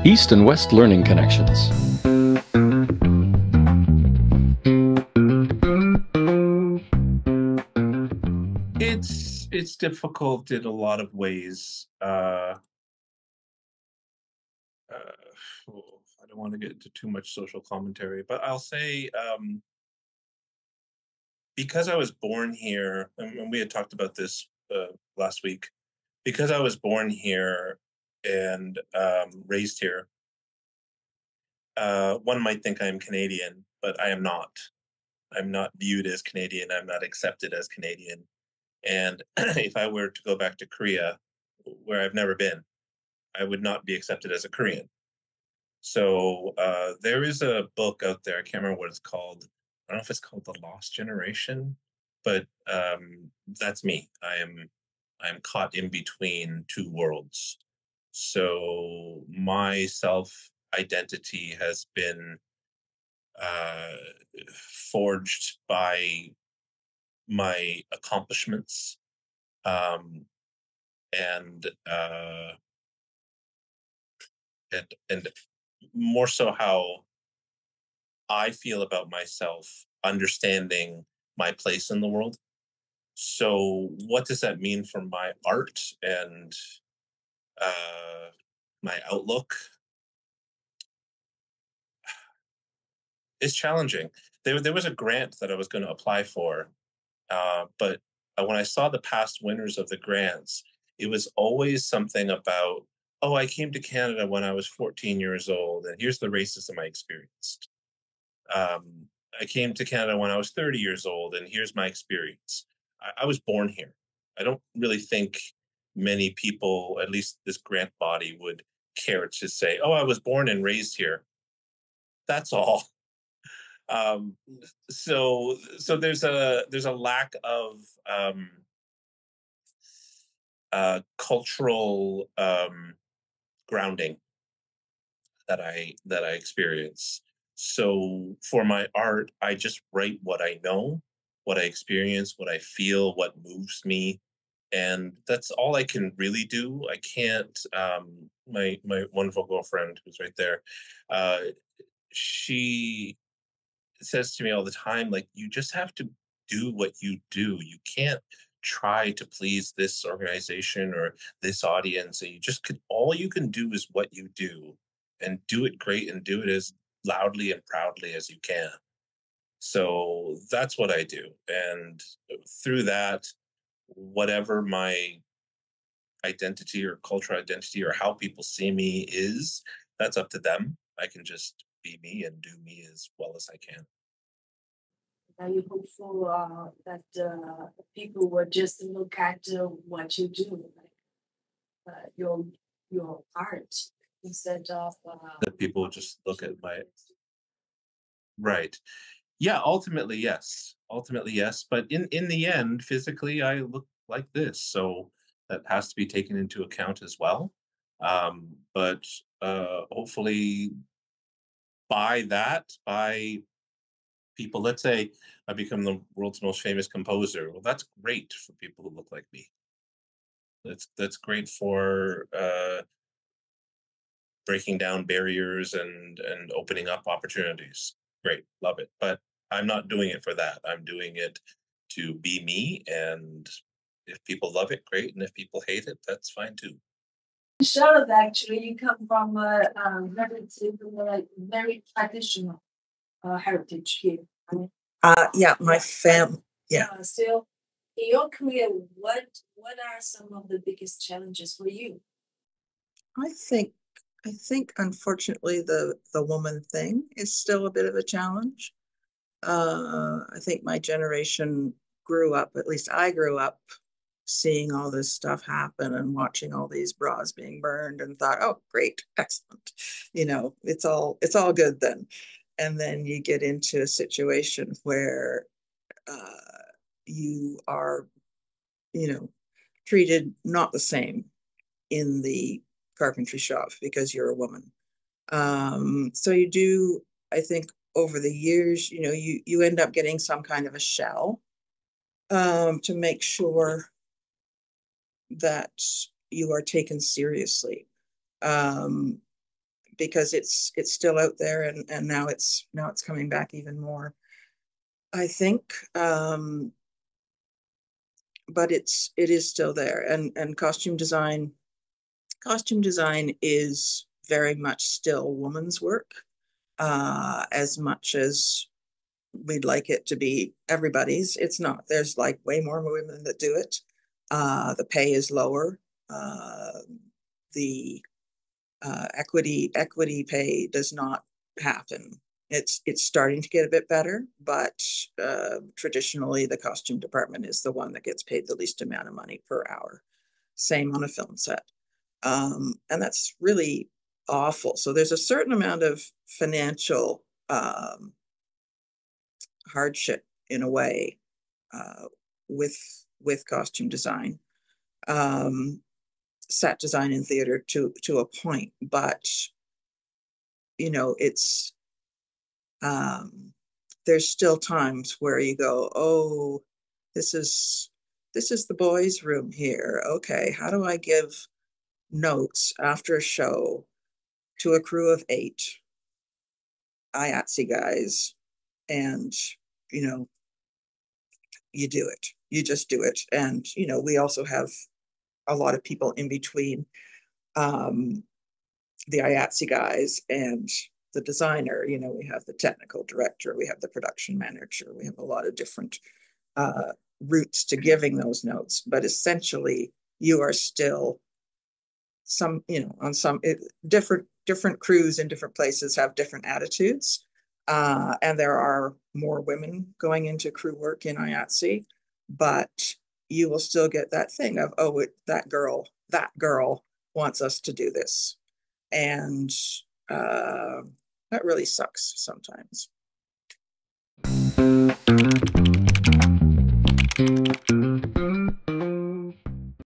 East and West Learning Connections. It's difficult in a lot of ways. I don't want to get into too much social commentary, but I'll say because I was born here, and we had talked about this last week. Because I was born here and raised here, one might think I am Canadian, but I am not. I'm not viewed as Canadian. I'm not accepted as Canadian. And if I were to go back to Korea, where I've never been, I would not be accepted as a Korean. So there is a book out there. I can't remember what it's called. I don't know if it's called The Lost Generation, but that's me. I'm caught in between two worlds. So my self identity has been uh, forged by my accomplishments, um, and and more so how I feel about myself, understanding my place in the world. So, what does that mean for my art and uh, my outlook? It's challenging. There was a grant that I was going to apply for, but when I saw the past winners of the grants, it was always something about, oh, I came to Canada when I was 14 years old, and here's the racism I experienced. Um, I came to Canada when I was 30 years old, and here's my experience. I was born here. I don't really think many people, at least this grant body, would care to say, "Oh, I was born and raised here." That's all. Um, so there's a lack of cultural grounding that I experience. So for my art, I just write what I know, what I experience, what I feel, what moves me, and that's all I can really do. I can't. My wonderful girlfriend, who's right there, uh, she says to me all the time, like, you just have to do what you do. You can't try to please this organization or this audience. And you just could, all you can do is what you do and do it great and do it as loudly and proudly as you can. So that's what I do. And through that, whatever my identity or cultural identity or how people see me is, that's up to them. I can just be me and do me as well as I can. Are you hopeful that people will just look at what you do, like your art, instead of That people just look at my right. Yeah, ultimately, yes. Ultimately, yes, but in the end, physically, I look like this, so that has to be taken into account as well. But, hopefully by people, let's say I become the world's most famous composer, well, that's great for people who look like me. That's great for, breaking down barriers and opening up opportunities. Great, love it. But I'm not doing it for that. I'm doing it to be me. And if people love it, great. And if people hate it, that's fine too. shows actually you come from a relative like very traditional heritage here. I mean, Yeah, my yeah, but fam. Yeah, still in your career, what are some of the biggest challenges for you? I think I think unfortunately the woman thing is still a bit of a challenge. I think my generation grew up, at least I grew up, seeing all this stuff happen and watching all these bras being burned and thought, oh, great, excellent. It's all good then. And then you get into a situation where you are, you know, treated not the same in the carpentry shop because you're a woman. So you do, I think, over the years, you end up getting some kind of a shell to make sure that you are taken seriously. Um, because it's still out there, and now it's coming back even more, I think. But it is still there, and costume design is very much still woman's work, as much as we'd like it to be everybody's. It's not. There's like way more women that do it. The pay is lower. The equity pay does not happen. It's starting to get a bit better, but traditionally the costume department is the one that gets paid the least amount of money per hour. Same on a film set. And that's really awful. So there's a certain amount of financial hardship in a way, with costume design, set design in theater to a point, but it's there's still times where you go, oh, this is the boys' room here. Okay, how do I give notes after a show to a crew of 8 IATSE guys? And you do it. You just do it. And we also have a lot of people in between the IATSE guys and the designer. We have the technical director, we have the production manager, we have a lot of different routes to giving those notes, but essentially you are still on some different crews in different places have different attitudes, and there are more women going into crew work in IATSE, but you will still get that thing of, oh, that girl wants us to do this, and that really sucks sometimes.